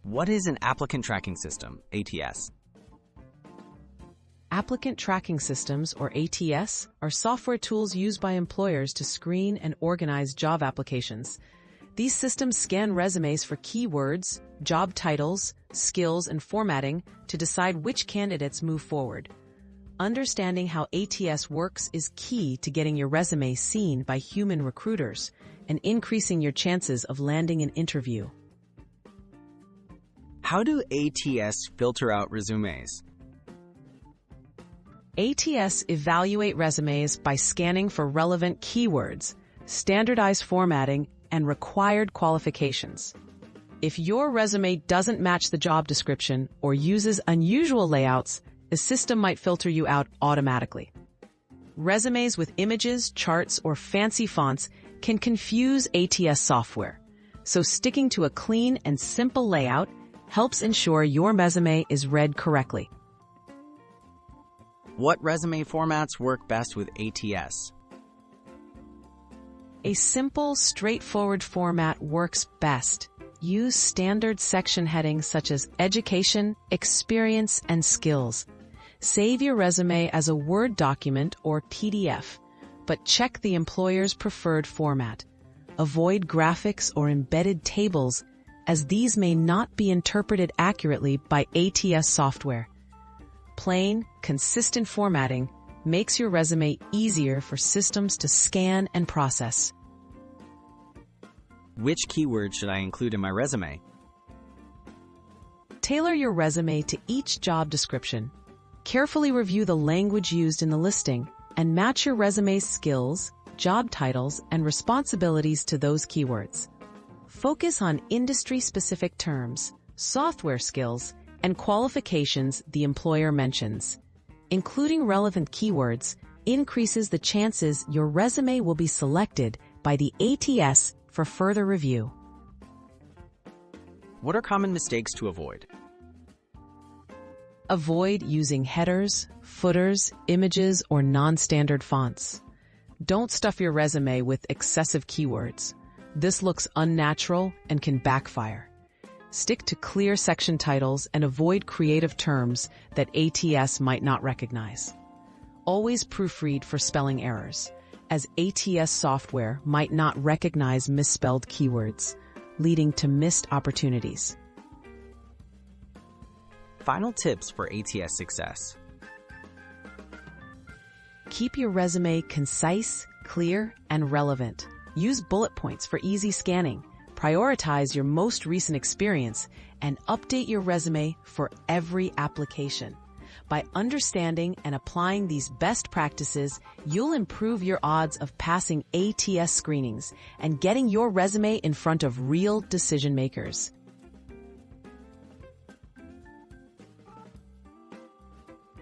What is an applicant tracking system, ATS? Applicant Tracking Systems, or ATS, are software tools used by employers to screen and organize job applications. These systems scan resumes for keywords, job titles, skills, and formatting to decide which candidates move forward. Understanding how ATS works is key to getting your resume seen by human recruiters and increasing your chances of landing an interview. How do ATS filter out resumes? ATS evaluate resumes by scanning for relevant keywords, standardized formatting, and required qualifications. If your resume doesn't match the job description or uses unusual layouts, the system might filter you out automatically. Resumes with images, charts, or fancy fonts can confuse ATS software, so sticking to a clean and simple layout helps ensure your resume is read correctly. What resume formats work best with ATS? A simple, straightforward format works best. Use standard section headings such as education, experience, and skills. Save your resume as a Word document or PDF, but check the employer's preferred format. Avoid graphics or embedded tables, as these may not be interpreted accurately by ATS software. Plain, consistent formatting makes your resume easier for systems to scan and process. Which keywords should I include in my resume? Tailor your resume to each job description. Carefully review the language used in the listing and match your resume's skills, job titles, and responsibilities to those keywords. Focus on industry-specific terms, software skills, and qualifications the employer mentions. Including relevant keywords increases the chances your resume will be selected by the ATS for further review. What are common mistakes to avoid? Avoid using headers, footers, images, or non-standard fonts. Don't stuff your resume with excessive keywords. This looks unnatural and can backfire. Stick to clear section titles and avoid creative terms that ATS might not recognize. Always proofread for spelling errors, as ATS software might not recognize misspelled keywords, leading to missed opportunities. Final tips for ATS success. Keep your resume concise, clear, and relevant. Use bullet points for easy scanning. Prioritize your most recent experience and update your resume for every application. By understanding and applying these best practices, you'll improve your odds of passing ATS screenings and getting your resume in front of real decision makers.